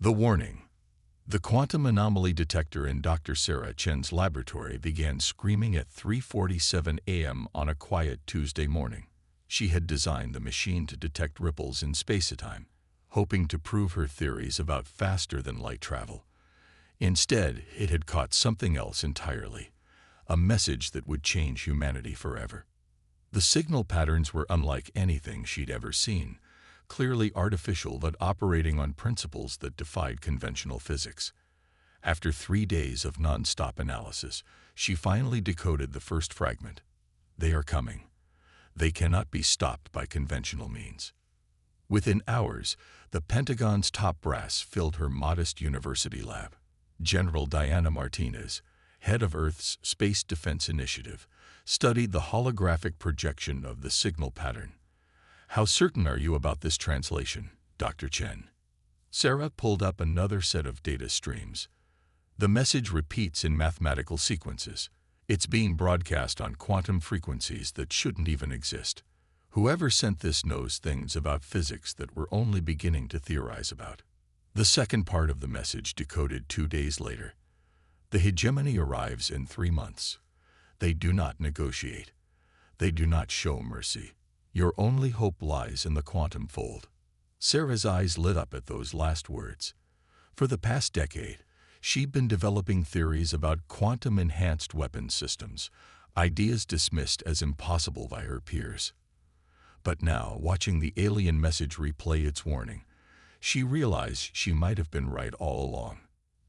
The warning. The quantum anomaly detector in Dr. Sarah Chen's laboratory began screaming at 3:47 a.m. on a quiet Tuesday morning. She had designed the machine to detect ripples in space-time, hoping to prove her theories about faster-than-light travel. Instead, it had caught something else entirely, a message that would change humanity forever. The signal patterns were unlike anything she'd ever seen, clearly artificial but operating on principles that defied conventional physics. After 3 days of non-stop analysis, she finally decoded the first fragment. They are coming. They cannot be stopped by conventional means. Within hours, the Pentagon's top brass filled her modest university lab. General Diana Martinez, head of Earth's Space Defense Initiative, studied the holographic projection of the signal pattern. "How certain are you about this translation, Dr. Chen?" Sarah pulled up another set of data streams. "The message repeats in mathematical sequences. It's being broadcast on quantum frequencies that shouldn't even exist. Whoever sent this knows things about physics that we're only beginning to theorize about." The second part of the message decoded 2 days later. "The hegemony arrives in 3 months. They do not negotiate. They do not show mercy. Your only hope lies in the quantum fold." Sarah's eyes lit up at those last words. For the past decade, she'd been developing theories about quantum-enhanced weapons systems, ideas dismissed as impossible by her peers. But now, watching the alien message replay its warning, she realized she might have been right all along.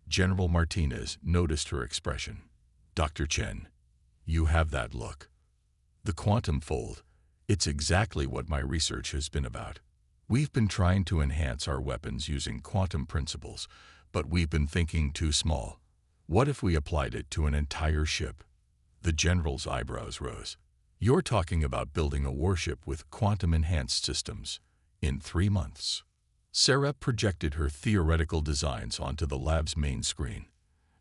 General Martinez noticed her expression. "Dr. Chen, you have that look. The quantum fold. It's exactly what my research has been about. We've been trying to enhance our weapons using quantum principles, but we've been thinking too small. What if we applied it to an entire ship?" The general's eyebrows rose. "You're talking about building a warship with quantum-enhanced systems in 3 months." Sarah projected her theoretical designs onto the lab's main screen.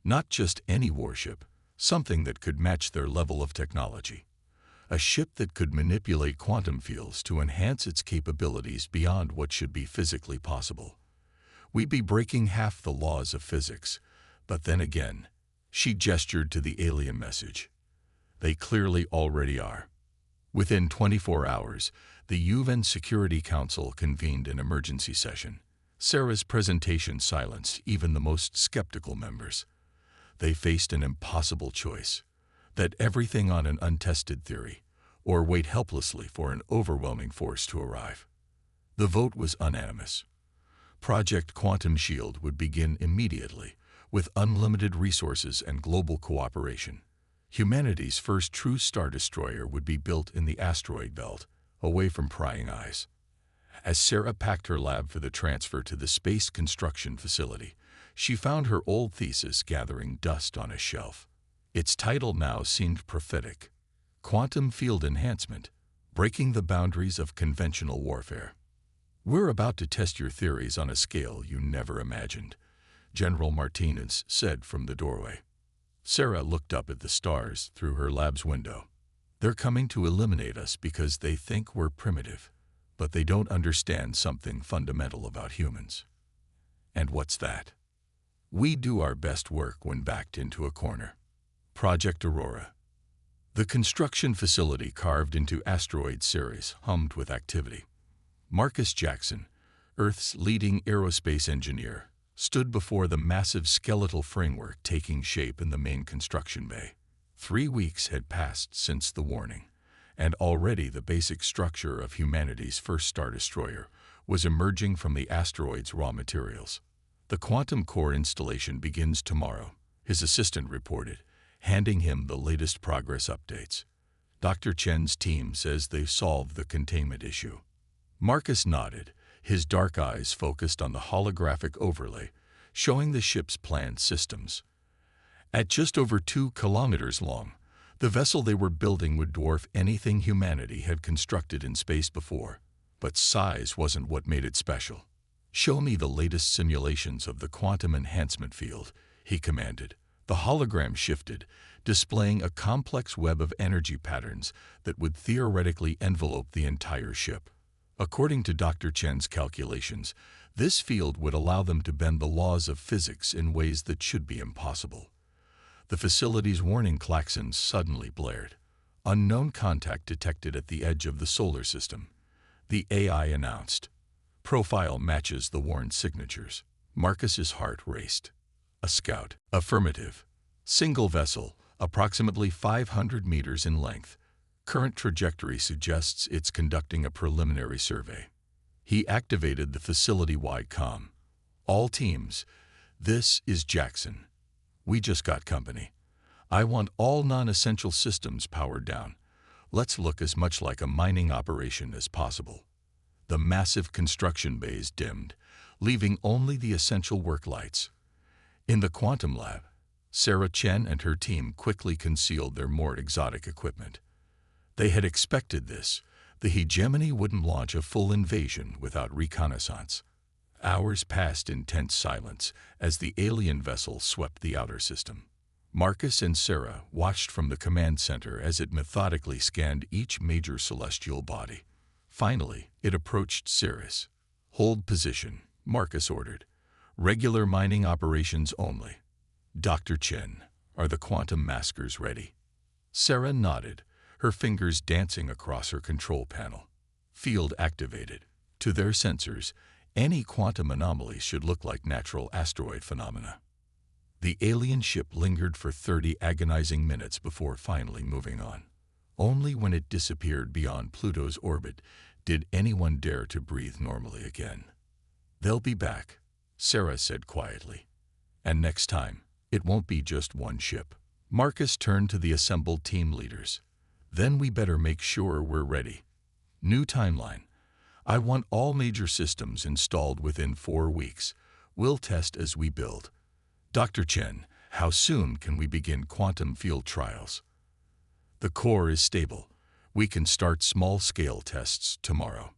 Not just any warship, something that could match their level of technology. A ship that could manipulate quantum fields to enhance its capabilities beyond what should be physically possible. We'd be breaking half the laws of physics, but then again, she gestured to the alien message. They clearly already are. Within 24 hours, the UN Security Council convened an emergency session. Sarah's presentation silenced even the most skeptical members. They faced an impossible choice: that everything on an untested theory, or wait helplessly for an overwhelming force to arrive. The vote was unanimous. Project Quantum Shield would begin immediately, with unlimited resources and global cooperation. Humanity's first true Stardestroyer would be built in the asteroid belt, away from prying eyes. As Sarah packed her lab for the transfer to the Space Construction Facility, she found her old thesis gathering dust on a shelf. Its title now seemed prophetic: Quantum Field Enhancement, Breaking the Boundaries of Conventional Warfare. "We're about to test your theories on a scale you never imagined," General Martinez said from the doorway. Sarah looked up at the stars through her lab's window. "They're coming to eliminate us because they think we're primitive, but they don't understand something fundamental about humans." "And what's that?" "We do our best work when backed into a corner." Project Aurora. The construction facility carved into asteroid Ceres hummed with activity. Marcus Jackson, Earth's leading aerospace engineer, stood before the massive skeletal framework taking shape in the main construction bay. 3 weeks had passed since the warning, and already the basic structure of humanity's first Stardestroyer was emerging from the asteroid's raw materials. "The quantum core installation begins tomorrow," his assistant reported, handing him the latest progress updates. "Dr. Chen's team says they've solved the containment issue." Marcus nodded, his dark eyes focused on the holographic overlay, showing the ship's planned systems. At just over 2 kilometers long, the vessel they were building would dwarf anything humanity had constructed in space before. But size wasn't what made it special. "Show me the latest simulations of the quantum enhancement field," he commanded. The hologram shifted, displaying a complex web of energy patterns that would theoretically envelope the entire ship. According to Dr. Chen's calculations, this field would allow them to bend the laws of physics in ways that should be impossible. The facility's warning klaxons suddenly blared. Unknown contact detected at the edge of the solar system. The AI announced. Profile matches the warned signatures. Marcus's heart raced. A scout. Affirmative. Single vessel, approximately 500 meters in length. Current trajectory suggests it's conducting a preliminary survey. He activated the facility-wide comm. All teams, this is Jackson. We just got company. I want all non-essential systems powered down. Let's look as much like a mining operation as possible. The massive construction bays dimmed, leaving only the essential work lights. In the quantum lab, Sarah Chen and her team quickly concealed their more exotic equipment. They had expected this. The hegemony wouldn't launch a full invasion without reconnaissance. Hours passed in tense silence as the alien vessel swept the outer system. Marcus and Sarah watched from the command center as it methodically scanned each major celestial body. Finally, it approached Ceres. Hold position, Marcus ordered. Regular mining operations only. Dr. Chen, are the quantum maskers ready? Sarah nodded, her fingers dancing across her control panel. Field activated. To their sensors, any quantum anomaly should look like natural asteroid phenomena. The alien ship lingered for 30 agonizing minutes before finally moving on. Only when it disappeared beyond Pluto's orbit did anyone dare to breathe normally again. They'll be back, Sarah said quietly. And next time, it won't be just one ship. Marcus turned to the assembled team leaders. Then we better make sure we're ready. New timeline. I want all major systems installed within 4 weeks. We'll test as we build. Dr. Chen, how soon can we begin quantum field trials? The core is stable. We can start small-scale tests tomorrow.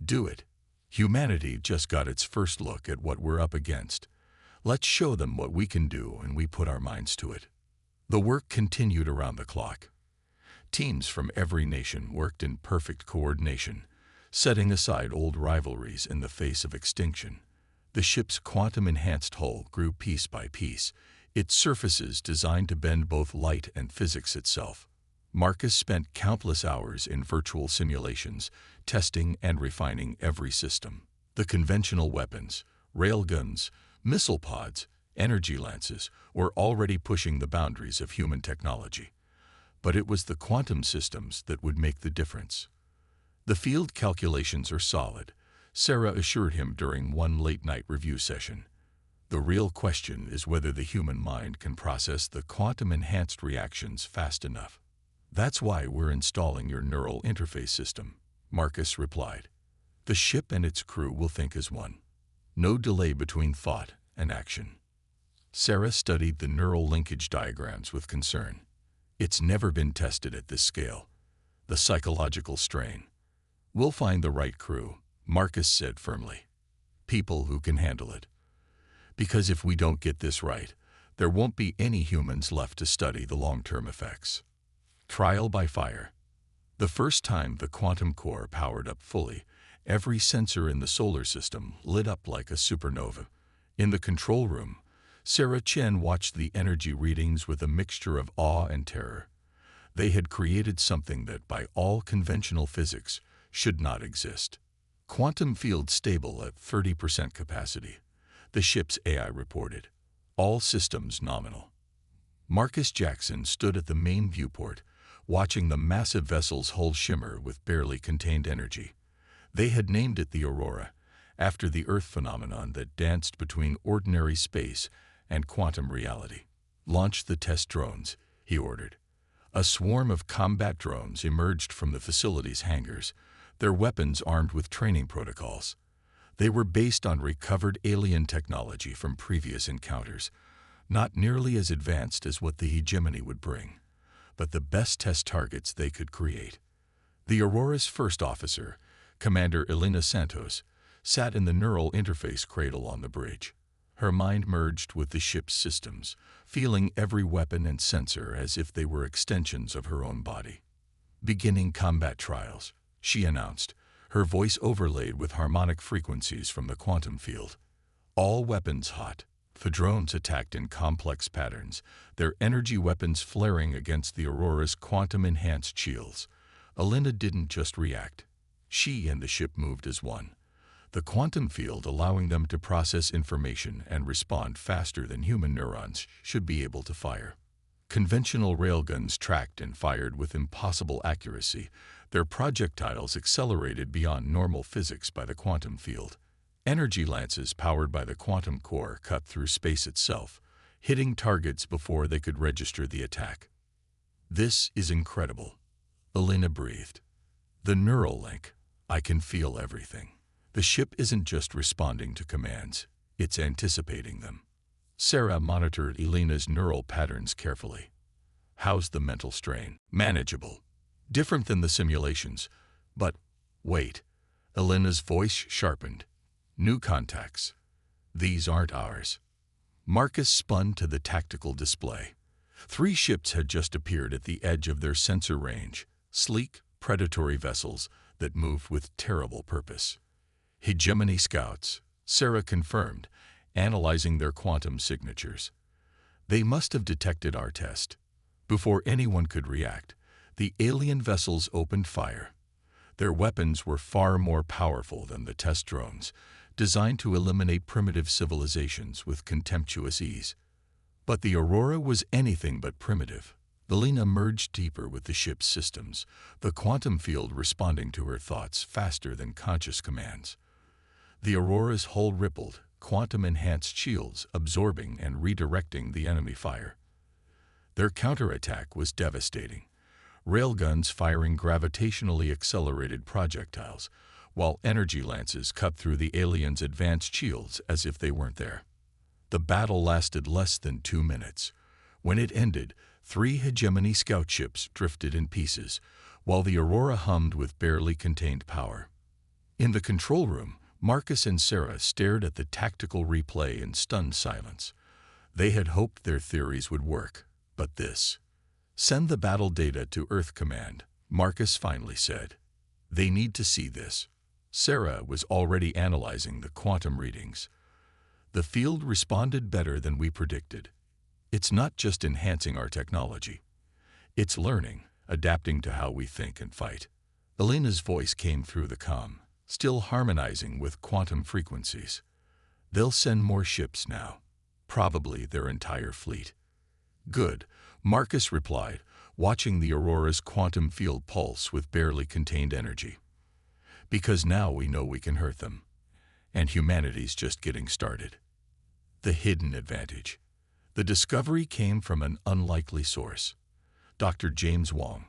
Do it. Humanity just got its first look at what we're up against. Let's show them what we can do, and we put our minds to it. The work continued around the clock. Teams from every nation worked in perfect coordination, setting aside old rivalries in the face of extinction. The ship's quantum-enhanced hull grew piece by piece, its surfaces designed to bend both light and physics itself. Marcus spent countless hours in virtual simulations, testing and refining every system. The conventional weapons, railguns, missile pods, energy lances were already pushing the boundaries of human technology. But it was the quantum systems that would make the difference. The field calculations are solid, Sarah assured him during one late-night review session. The real question is whether the human mind can process the quantum-enhanced reactions fast enough. That's why we're installing your neural interface system, Marcus replied. The ship and its crew will think as one. No delay between thought and action. Sarah studied the neural linkage diagrams with concern. It's never been tested at this scale. The psychological strain. We'll find the right crew, Marcus said firmly. People who can handle it. Because if we don't get this right, there won't be any humans left to study the long-term effects. Trial by fire. The first time the quantum core powered up fully, every sensor in the solar system lit up like a supernova. In the control room, Sarah Chen watched the energy readings with a mixture of awe and terror. They had created something that, by all conventional physics, should not exist. Quantum field stable at 30% capacity, the ship's AI reported. All systems nominal. Marcus Jackson stood at the main viewport, watching the massive vessel's hull shimmer with barely contained energy. They had named it the Aurora, after the Earth phenomenon that danced between ordinary space and quantum reality. Launch the test drones, he ordered. A swarm of combat drones emerged from the facility's hangars, their weapons armed with training protocols. They were based on recovered alien technology from previous encounters, not nearly as advanced as what the hegemony would bring, but the best test targets they could create. The Aurora's first officer, Commander Elena Santos, sat in the neural interface cradle on the bridge. Her mind merged with the ship's systems, feeling every weapon and sensor as if they were extensions of her own body. Beginning combat trials, she announced, her voice overlaid with harmonic frequencies from the quantum field. All weapons hot. The drones attacked in complex patterns, their energy weapons flaring against the Aurora's quantum-enhanced shields. Elena didn't just react. She and the ship moved as one, the quantum field allowing them to process information and respond faster than human neurons should be able to fire. Conventional railguns tracked and fired with impossible accuracy, their projectiles accelerated beyond normal physics by the quantum field. Energy lances powered by the quantum core cut through space itself, hitting targets before they could register the attack. This is incredible. Elena breathed. The neural link. I can feel everything. The ship isn't just responding to commands, it's anticipating them. Sarah monitored Elena's neural patterns carefully. How's the mental strain? Manageable. Different than the simulations. But, wait. Elena's voice sharpened. New contacts. These aren't ours. Marcus spun to the tactical display. 3 ships had just appeared at the edge of their sensor range, sleek, predatory vessels that moved with terrible purpose. Hegemony scouts, Sarah confirmed, analyzing their quantum signatures. They must have detected our test. Before anyone could react, the alien vessels opened fire. Their weapons were far more powerful than the test drones, designed to eliminate primitive civilizations with contemptuous ease. But the Aurora was anything but primitive. Elena merged deeper with the ship's systems, the quantum field responding to her thoughts faster than conscious commands. The Aurora's hull rippled, quantum-enhanced shields absorbing and redirecting the enemy fire. Their counterattack was devastating. Railguns firing gravitationally accelerated projectiles, while energy lances cut through the aliens' advanced shields as if they weren't there. The battle lasted less than 2 minutes. When it ended, 3 hegemony scout ships drifted in pieces, while the Aurora hummed with barely contained power. In the control room, Marcus and Sarah stared at the tactical replay in stunned silence. They had hoped their theories would work, but this. Send the battle data to Earth Command, Marcus finally said. They need to see this. Sarah was already analyzing the quantum readings. The field responded better than we predicted. It's not just enhancing our technology. It's learning, adapting to how we think and fight. Elena's voice came through the comm, still harmonizing with quantum frequencies. They'll send more ships now, probably their entire fleet. Good, Marcus replied, watching the Aurora's quantum field pulse with barely contained energy. Because now we know we can hurt them. And humanity's just getting started. The hidden advantage. The discovery came from an unlikely source. Dr. James Wong,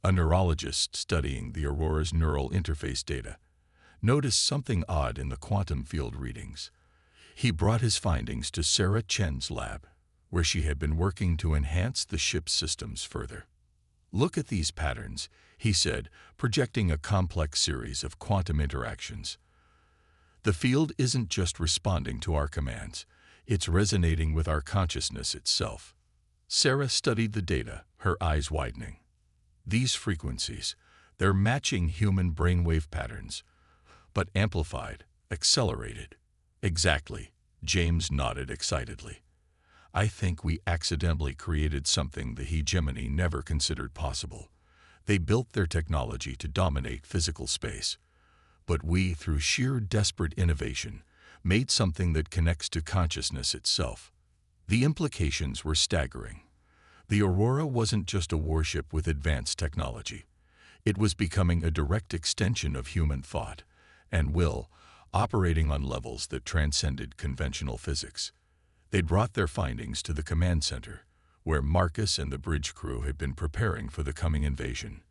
a neurologist studying the Aurora's neural interface data, noticed something odd in the quantum field readings. He brought his findings to Sarah Chen's lab, where she had been working to enhance the ship's systems further. Look at these patterns, he said, projecting a complex series of quantum interactions. The field isn't just responding to our commands, it's resonating with our consciousness itself. Sarah studied the data, her eyes widening. These frequencies, they're matching human brainwave patterns, but amplified, accelerated. Exactly, James nodded excitedly. I think we accidentally created something the hegemony never considered possible. They built their technology to dominate physical space. But we, through sheer desperate innovation, made something that connects to consciousness itself. The implications were staggering. The Aurora wasn't just a warship with advanced technology. It was becoming a direct extension of human thought and will, operating on levels that transcended conventional physics. They'd brought their findings to the command center, where Marcus and the bridge crew had been preparing for the coming invasion.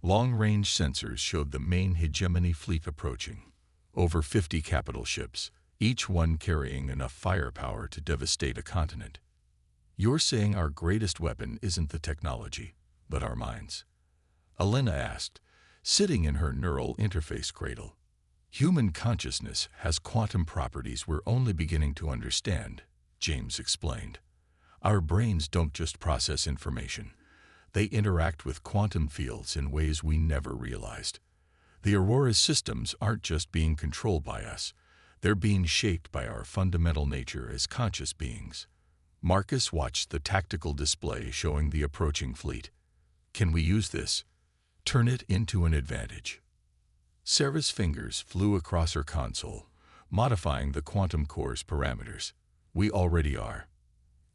Long-range sensors showed the main hegemony fleet approaching. Over 50 capital ships, each one carrying enough firepower to devastate a continent. You're saying our greatest weapon isn't the technology, but our minds? Elena asked, sitting in her neural interface cradle. Human consciousness has quantum properties we're only beginning to understand, James explained. Our brains don't just process information. They interact with quantum fields in ways we never realized. The Aurora's systems aren't just being controlled by us. They're being shaped by our fundamental nature as conscious beings. Marcus watched the tactical display showing the approaching fleet. Can we use this? Turn it into an advantage. Sarah's fingers flew across her console, modifying the quantum core's parameters. We already are.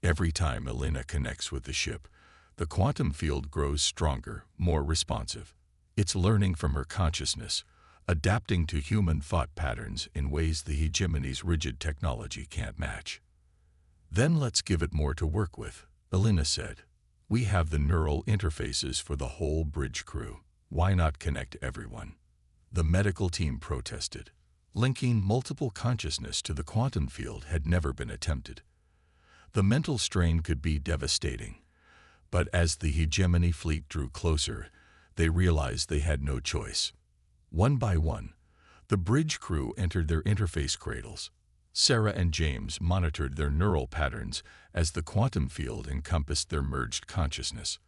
Every time Elena connects with the ship, the quantum field grows stronger, more responsive. It's learning from her consciousness, adapting to human thought patterns in ways the hegemony's rigid technology can't match. Then let's give it more to work with, Elena said. We have the neural interfaces for the whole bridge crew. Why not connect everyone? The medical team protested. Linking multiple consciousness to the quantum field had never been attempted. The mental strain could be devastating, but as the hegemony fleet drew closer, they realized they had no choice. One by one, the bridge crew entered their interface cradles. Sarah and James monitored their neural patterns as the quantum field encompassed their merged consciousness.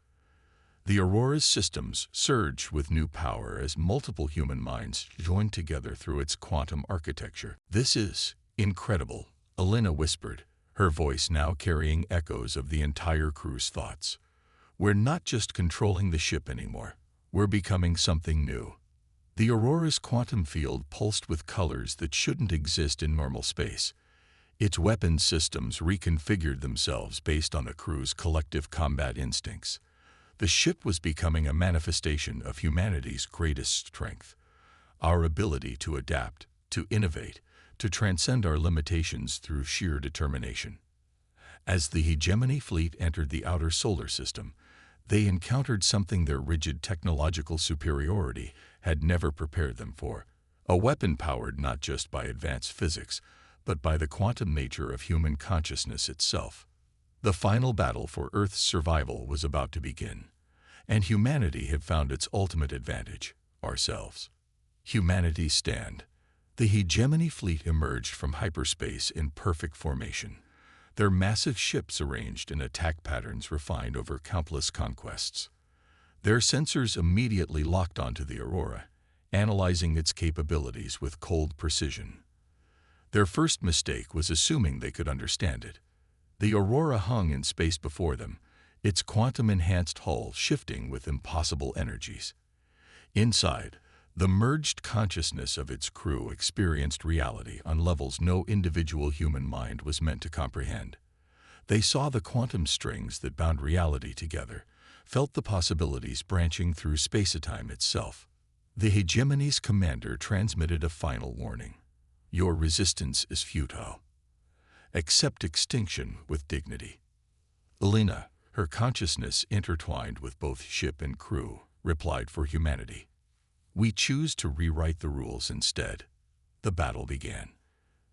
The Aurora's systems surged with new power as multiple human minds joined together through its quantum architecture. This is incredible, Elena whispered, her voice now carrying echoes of the entire crew's thoughts. We're not just controlling the ship anymore. We're becoming something new. The Aurora's quantum field pulsed with colors that shouldn't exist in normal space. Its weapon systems reconfigured themselves based on the crew's collective combat instincts. The ship was becoming a manifestation of humanity's greatest strength, our ability to adapt, to innovate, to transcend our limitations through sheer determination. As the hegemony fleet entered the outer solar system, they encountered something their rigid technological superiority had never prepared them for, a weapon powered not just by advanced physics, but by the quantum nature of human consciousness itself. The final battle for Earth's survival was about to begin, and humanity had found its ultimate advantage, ourselves. Humanity's stand. The hegemony fleet emerged from hyperspace in perfect formation, their massive ships arranged in attack patterns refined over countless conquests. Their sensors immediately locked onto the Aurora, analyzing its capabilities with cold precision. Their first mistake was assuming they could understand it. The Aurora hung in space before them, its quantum-enhanced hull shifting with impossible energies. Inside, the merged consciousness of its crew experienced reality on levels no individual human mind was meant to comprehend. They saw the quantum strings that bound reality together, felt the possibilities branching through space-time itself. The hegemony's commander transmitted a final warning. Your resistance is futile. Accept extinction with dignity. Elena, her consciousness intertwined with both ship and crew, replied for humanity. We choose to rewrite the rules instead. The battle began.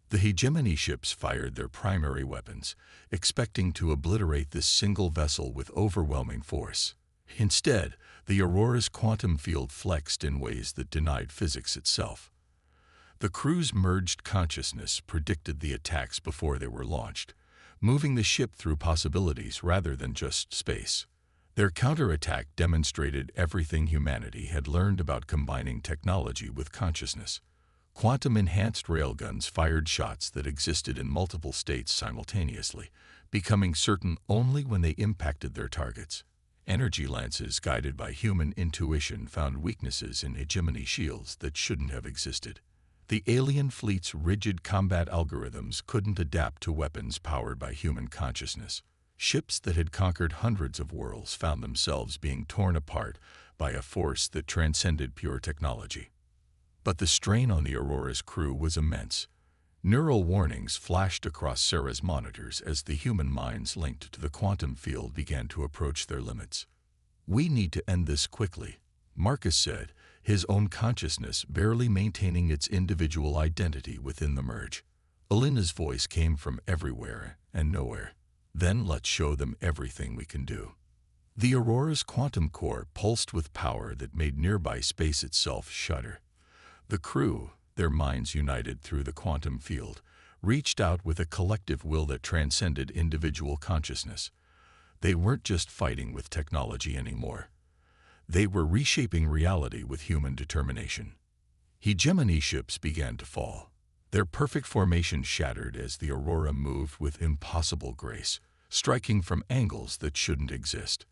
The hegemony ships fired their primary weapons, expecting to obliterate this single vessel with overwhelming force. Instead, the Aurora's quantum field flexed in ways that denied physics itself. The crew's merged consciousness predicted the attacks before they were launched, moving the ship through possibilities rather than just space. Their counterattack demonstrated everything humanity had learned about combining technology with consciousness. Quantum-enhanced railguns fired shots that existed in multiple states simultaneously, becoming certain only when they impacted their targets. Energy lances guided by human intuition found weaknesses in hegemony shields that shouldn't have existed. The alien fleet's rigid combat algorithms couldn't adapt to weapons powered by human consciousness. Ships that had conquered hundreds of worlds found themselves being torn apart by a force that transcended pure technology. But the strain on the Aurora's crew was immense. Neural warnings flashed across Sarah's monitors as the human minds linked to the quantum field began to approach their limits. We need to end this quickly, Marcus said, his own consciousness barely maintaining its individual identity within the merge. Elena's voice came from everywhere and nowhere. Then let's show them everything we can do. The Aurora's quantum core pulsed with power that made nearby space itself shudder. The crew, their minds united through the quantum field, reached out with a collective will that transcended individual consciousness. They weren't just fighting with technology anymore. They were reshaping reality with human determination. Hegemony ships began to fall. Their perfect formation shattered as the aurora moved with impossible grace, striking from angles that shouldn't exist.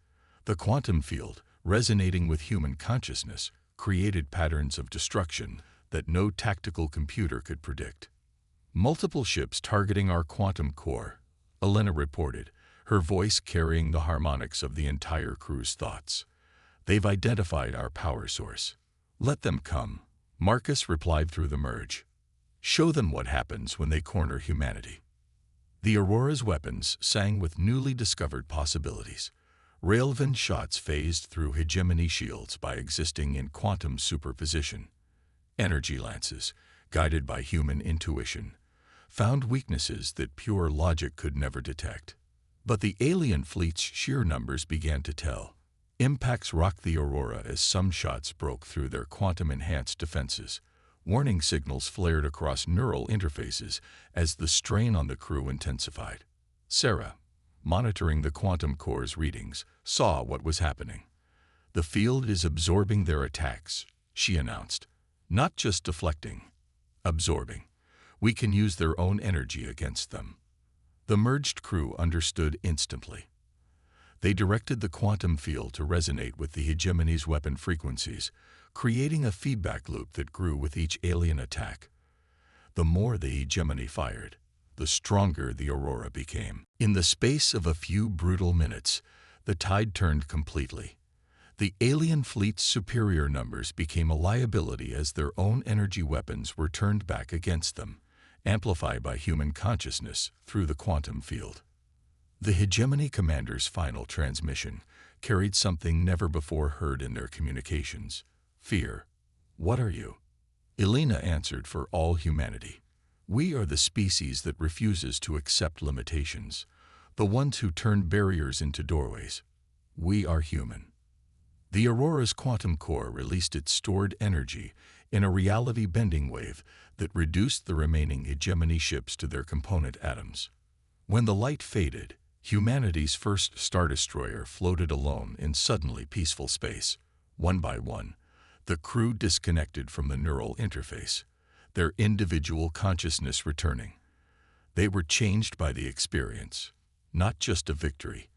The quantum field, resonating with human consciousness, created patterns of destruction that no tactical computer could predict. Multiple ships targeting our quantum core, Elena reported, her voice carrying the harmonics of the entire crew's thoughts. They've identified our power source. Let them come, Marcus replied through the merge. Show them what happens when they corner humanity. The Aurora's weapons sang with newly discovered possibilities. Railvan shots phased through hegemony shields by existing in quantum superposition. Energy lances, guided by human intuition, found weaknesses that pure logic could never detect. But the alien fleet's sheer numbers began to tell. Impacts rocked the Aurora as some shots broke through their quantum-enhanced defenses. Warning signals flared across neural interfaces as the strain on the crew intensified. Sarah, monitoring the quantum core's readings, saw what was happening. The field is absorbing their attacks, she announced. Not just deflecting, absorbing. We can use their own energy against them. The merged crew understood instantly. They directed the quantum field to resonate with the hegemony's weapon frequencies, creating a feedback loop that grew with each alien attack. The more the hegemony fired, the stronger the Aurora became. In the space of a few brutal minutes, the tide turned completely. The alien fleet's superior numbers became a liability as their own energy weapons were turned back against them, amplified by human consciousness through the quantum field. The hegemony commander's final transmission carried something never before heard in their communications. Fear. What are you? Elena answered for all humanity. We are the species that refuses to accept limitations, the ones who turn barriers into doorways. We are human. The Aurora's quantum core released its stored energy in a reality-bending wave that reduced the remaining hegemony ships to their component atoms. When the light faded, humanity's first Stardestroyer floated alone in suddenly peaceful space. One by one, the crew disconnected from the neural interface, their individual consciousness returning. They were changed by the experience, not just of victory,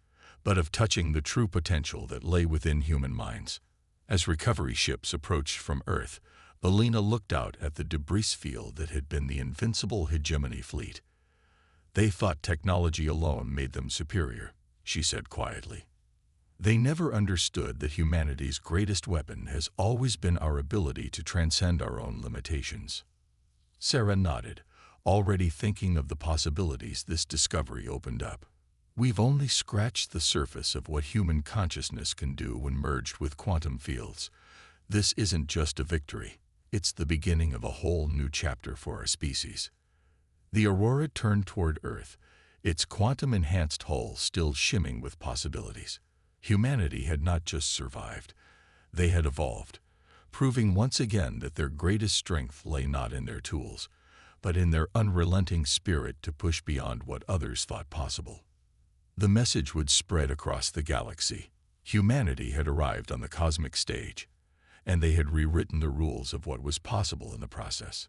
but of touching the true potential that lay within human minds. As recovery ships approached from Earth, Elena looked out at the debris field that had been the invincible hegemony fleet. They thought technology alone made them superior, she said quietly. They never understood that humanity's greatest weapon has always been our ability to transcend our own limitations. Sarah nodded, already thinking of the possibilities this discovery opened up. We've only scratched the surface of what human consciousness can do when merged with quantum fields. This isn't just a victory, it's the beginning of a whole new chapter for our species. The Aurora turned toward Earth, its quantum-enhanced hull still shimming with possibilities. Humanity had not just survived, they had evolved, proving once again that their greatest strength lay not in their tools, but in their unrelenting spirit to push beyond what others thought possible. The message would spread across the galaxy. Humanity had arrived on the cosmic stage, and they had rewritten the rules of what was possible in the process.